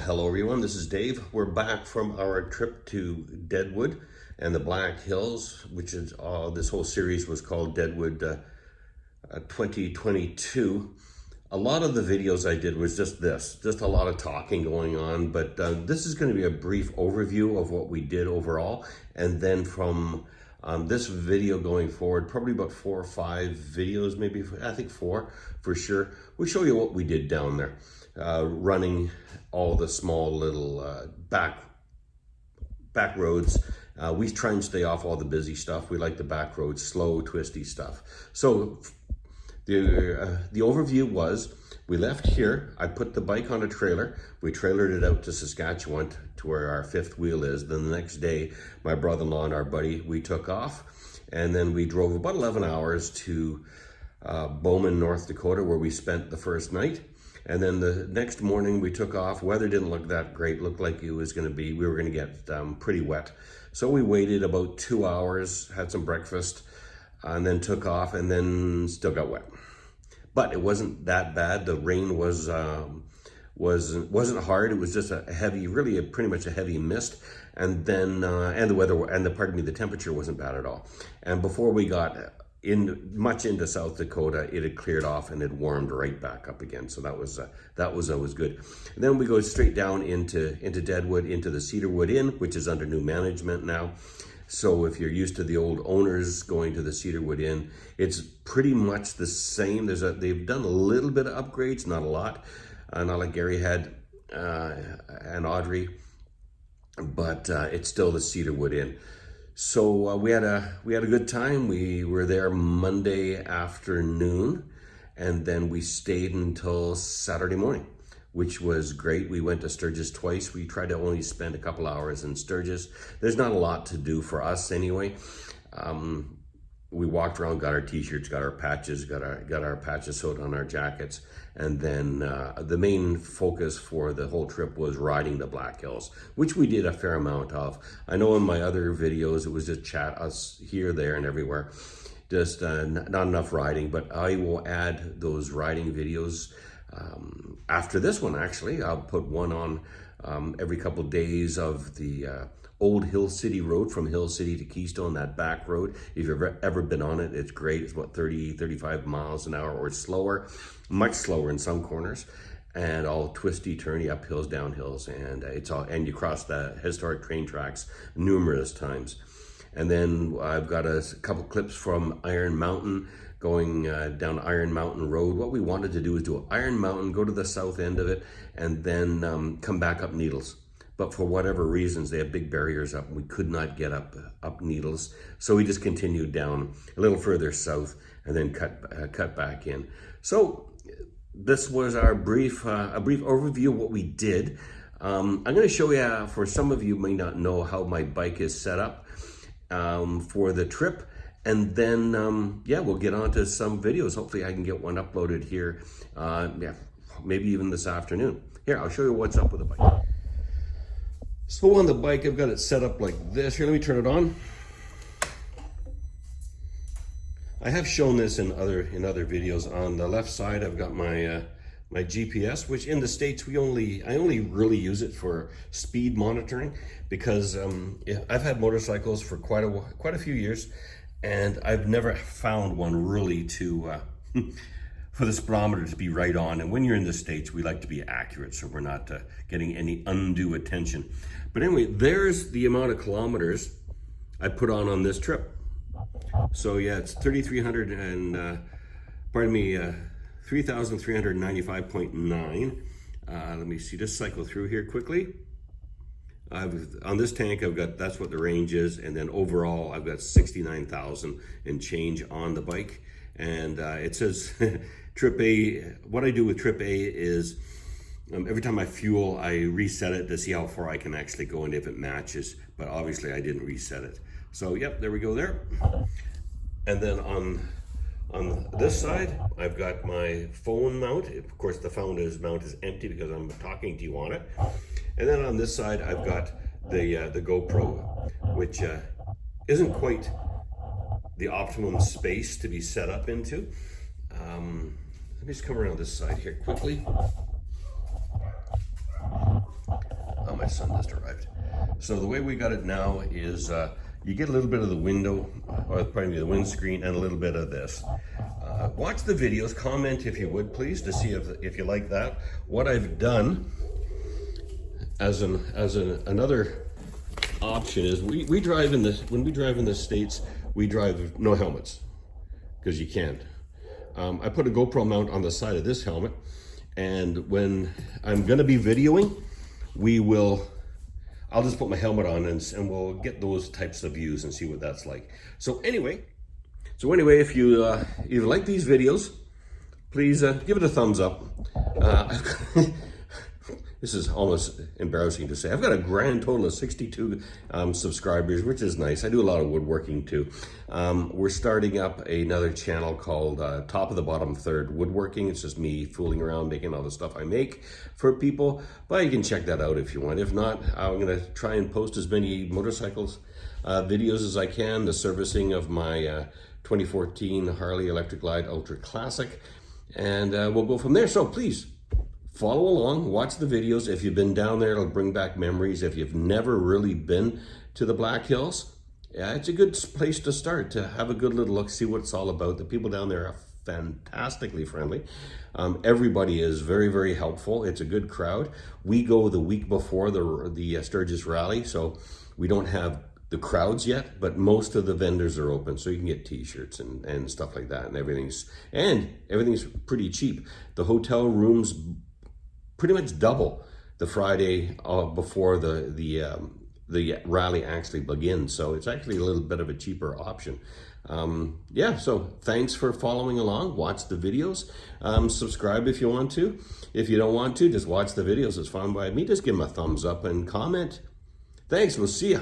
Hello everyone, this is Dave. We're back from our trip to Deadwood and the Black Hills, which is this whole series was called Deadwood 2022. A lot of the videos I did was just a lot of talking going on, but this is going to be a brief overview of what we did overall, and then from this video going forward, probably about 4 or 5 videos, maybe I think 4 for sure. We'll show you what we did down there, running all the small little back roads. We try and stay off all the busy stuff. We like the back roads, slow, twisty stuff. So the overview was, we left here. I put the bike on a trailer. We trailered it out to Saskatchewan to where our 5th wheel is. Then the next day, my brother-in-law and our buddy, we took off. And then we drove about 11 hours to Bowman, North Dakota, where we spent the first night. And then the next morning we took off. Weather didn't look that great. Looked like it was going to be, we were going to get pretty wet. So we waited about 2 hours, had some breakfast, and then took off, and then still got wet. But it wasn't that bad. The rain wasn't hard. It was just a heavy, really pretty much a heavy mist. And then and the weather, and the temperature wasn't bad at all. And before we got much into South Dakota, it had cleared off and it warmed right back up again. So that was always good. And then we go straight down into Deadwood, into the Cedarwood Inn, which is under new management now. So if you're used to the old owners going to the Cedarwood Inn, it's pretty much the same. They've done a little bit of upgrades, not a lot, not like Gary had and Audrey, but it's still the Cedarwood Inn. So we had a good time. We were there Monday afternoon, and then we stayed until Saturday morning, which was great. We went to Sturgis twice. We tried to only spend a couple hours in Sturgis. There's not a lot to do for us anyway. We walked around, got our t-shirts, got our patches, got our patches sewed on our jackets. And then the main focus for the whole trip was riding the Black Hills, which we did a fair amount of. I know in my other videos, it was just chat, us here, there, and everywhere. Just not enough riding, but I will add those riding videos after this one. Actually, I'll put one on every couple of days of the old Hill City Road from Hill City to Keystone, that back road. If you've ever been on it, it's great. It's about 30, 35 miles an hour or slower, much slower in some corners, and all twisty, turny up hills, down hills, and and you cross the historic train tracks numerous times. And then I've got a couple clips from Iron Mountain, going down Iron Mountain Road. What we wanted to do is do Iron Mountain, go to the south end of it, and then come back up Needles. But for whatever reasons, they have big barriers up, and we could not get up Needles. So we just continued down a little further south and then cut back in. So this was our a brief overview of what we did. I'm going to show you, for some of you may not know how my bike is set up for the trip. And then, yeah, we'll get on to some videos. Hopefully I can get one uploaded here, yeah, maybe even this afternoon. Here, I'll show you what's up with the bike. So on the bike, I've got it set up like this. Here, let me turn it on. I have shown this in other videos. On the left side, I've got my my GPS, which in the States I only really use it for speed monitoring, because I've had motorcycles for quite a few years, and I've never found one really to for the speedometer to be right on. And when you're in the States, we like to be accurate, so we're not getting any undue attention. But anyway, there's the amount of kilometers I put on this trip. So yeah, it's 3,395.9. Let me see, just cycle through here quickly. On this tank, I've got, that's what the range is, and then overall I've got 69,000 and change on the bike. And it says Trip A. What I do with Trip A is every time I fuel, I reset it to see how far I can actually go and if it matches, but obviously I didn't reset it. So yep, there we go there. And then on this side, I've got my phone mount. Of course, the phone mount is empty because I'm talking to you on it. And then on this side, I've got the GoPro, which isn't quite the optimum space to be set up into. Let me just come around this side here quickly. my son just arrived. So the way we got it now is you get a little bit of the window, or pardon me, the windscreen, and a little bit of this. Watch the videos, comment if you would please, to see if you like that. What I've done as another option is we drive in this, when we drive in the States, we drive with no helmets because you can't. I put a GoPro mount on the side of this helmet, and when I'm going to be videoing, I'll just put my helmet on and we'll get those types of views and see what that's like. So anyway, if you like these videos, please give it a thumbs up. This is almost embarrassing to say. I've got a grand total of 62 subscribers, which is nice. I do a lot of woodworking too. We're starting up another channel called Top of the Bottom Third Woodworking. It's just me fooling around making all the stuff I make for people. But you can check that out if you want. If not, I'm going to try and post as many motorcycles videos as I can. The servicing of my 2014 Harley Electric Glide Ultra Classic. And we'll go from there. So please, follow along, watch the videos. If you've been down there, it'll bring back memories. If you've never really been to the Black Hills, yeah, it's a good place to start, to have a good little look, see what it's all about. The people down there are fantastically friendly. Everybody is very, very helpful. It's a good crowd. We go the week before the Sturgis Rally, so we don't have the crowds yet, but most of the vendors are open, so you can get t-shirts and stuff like that, and everything's pretty cheap. The hotel rooms pretty much double the Friday before the rally actually begins. So it's actually a little bit of a cheaper option. Yeah, so thanks for following along. Watch the videos. Subscribe if you want to. If you don't want to, just watch the videos. It's fine by me. Just give them a thumbs up and comment. Thanks, we'll see ya.